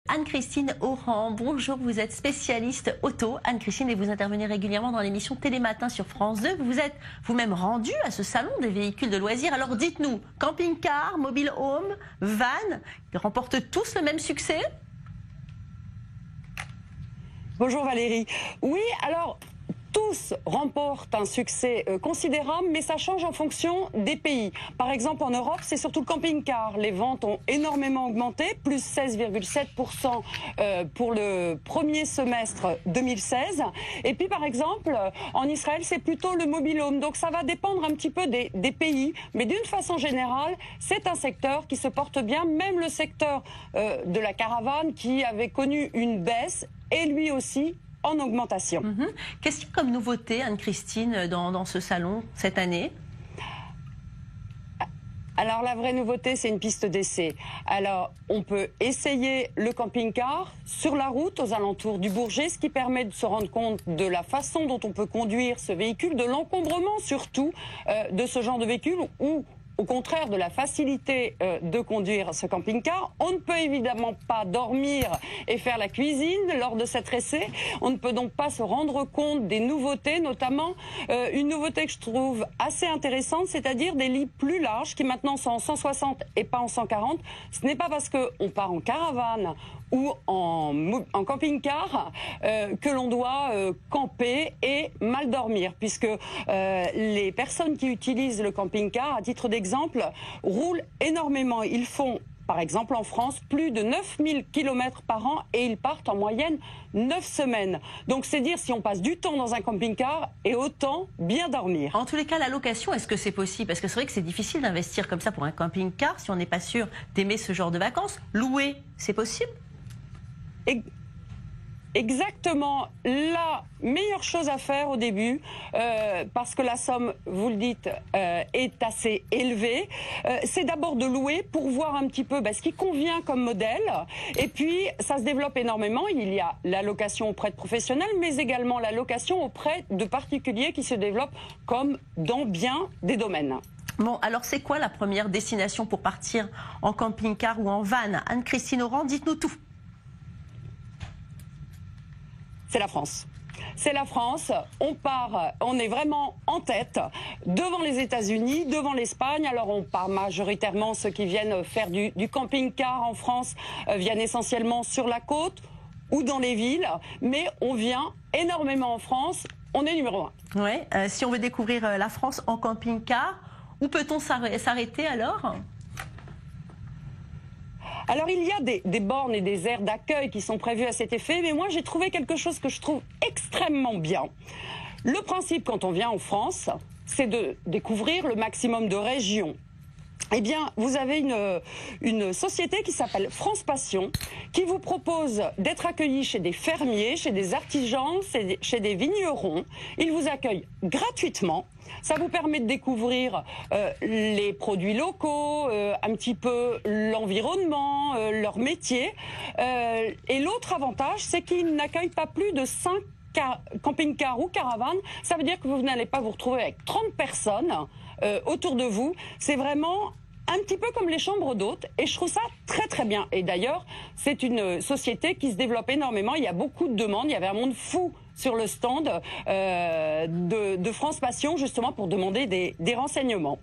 Anne-Christine Oran, bonjour, vous êtes spécialiste auto, Anne-Christine, et vous intervenez régulièrement dans l'émission Télématin sur France 2. Vous êtes vous-même rendue à ce salon des véhicules de loisirs. Alors dites-nous, camping-car, mobile home, van, ils remportent tous le même succès? Bonjour Valérie. Oui, alors tous remportent un succès considérable, mais ça change en fonction des pays. Par exemple, en Europe, c'est surtout le camping-car. Les ventes ont énormément augmenté, plus 16,7% pour le premier semestre 2016. Et puis, par exemple, en Israël, c'est plutôt le mobile home. Donc, ça va dépendre un petit peu des pays. Mais d'une façon générale, c'est un secteur qui se porte bien. Même le secteur de la caravane qui avait connu une baisse est lui aussi en augmentation. Qu'est-ce qu'il y a comme nouveauté, Anne-Christine, dans ce salon cette année? Alors la vraie nouveauté, c'est une piste d'essai. Alors on peut essayer le camping-car sur la route aux alentours du Bourget, ce qui permet de se rendre compte de la façon dont on peut conduire ce véhicule, de l'encombrement surtout de ce genre de véhicule, ou au contraire de la facilité de conduire ce camping-car. On ne peut évidemment pas dormir et faire la cuisine lors de cet essai. On ne peut donc pas se rendre compte des nouveautés, notamment une nouveauté que je trouve assez intéressante, c'est-à-dire des lits plus larges qui maintenant sont en 160 et pas en 140. Ce n'est pas parce qu'on part en caravane ou en camping-car que l'on doit camper et mal dormir, puisque les personnes qui utilisent le camping-car, à titre d'exemple, roulent énormément. Ils font, par exemple en France, plus de 9000 km par an et ils partent en moyenne 9 semaines. Donc c'est dire si on passe du temps dans un camping-car et autant bien dormir. En tous les cas, la location, est-ce que c'est possible? Parce que c'est vrai que c'est difficile d'investir comme ça pour un camping-car si on n'est pas sûr d'aimer ce genre de vacances. Louer, c'est possible? Exactement la meilleure chose à faire au début, parce que la somme, vous le dites, est assez élevée, c'est d'abord de louer pour voir un petit peu ce qui convient comme modèle. Et puis, ça se développe énormément. Il y a la location auprès de professionnels, mais également la location auprès de particuliers qui se développent comme dans bien des domaines. Bon, alors c'est quoi la première destination pour partir en camping-car ou en van? Anne-Christine Oran, dites-nous tout. C'est la France. C'est la France. On est vraiment en tête devant les États-Unis, devant l'Espagne. Alors on part majoritairement, ceux qui viennent faire du camping-car en France viennent essentiellement sur la côte ou dans les villes, mais on vient énormément en France. On est numéro 1. Ouais. Si on veut découvrir la France en camping-car, où peut-on s'arrêter alors ? Alors il y a des bornes et des aires d'accueil qui sont prévues à cet effet, mais moi j'ai trouvé quelque chose que je trouve extrêmement bien. Le principe quand on vient en France, c'est de découvrir le maximum de régions. Eh bien, vous avez une société qui s'appelle France Passion, qui vous propose d'être accueilli chez des fermiers, chez des artisans, chez des vignerons. Ils vous accueillent gratuitement. Ça vous permet de découvrir les produits locaux, un petit peu l'environnement, leur métier. Et l'autre avantage, c'est qu'ils n'accueillent pas plus de 5 camping-car ou caravane. Ça veut dire que vous n'allez pas vous retrouver avec 30 personnes autour de vous. C'est vraiment un petit peu comme les chambres d'hôtes et je trouve ça très très bien. Et d'ailleurs, c'est une société qui se développe énormément. Il y a beaucoup de demandes. Il y avait un monde fou sur le stand de France Passion justement pour demander des renseignements.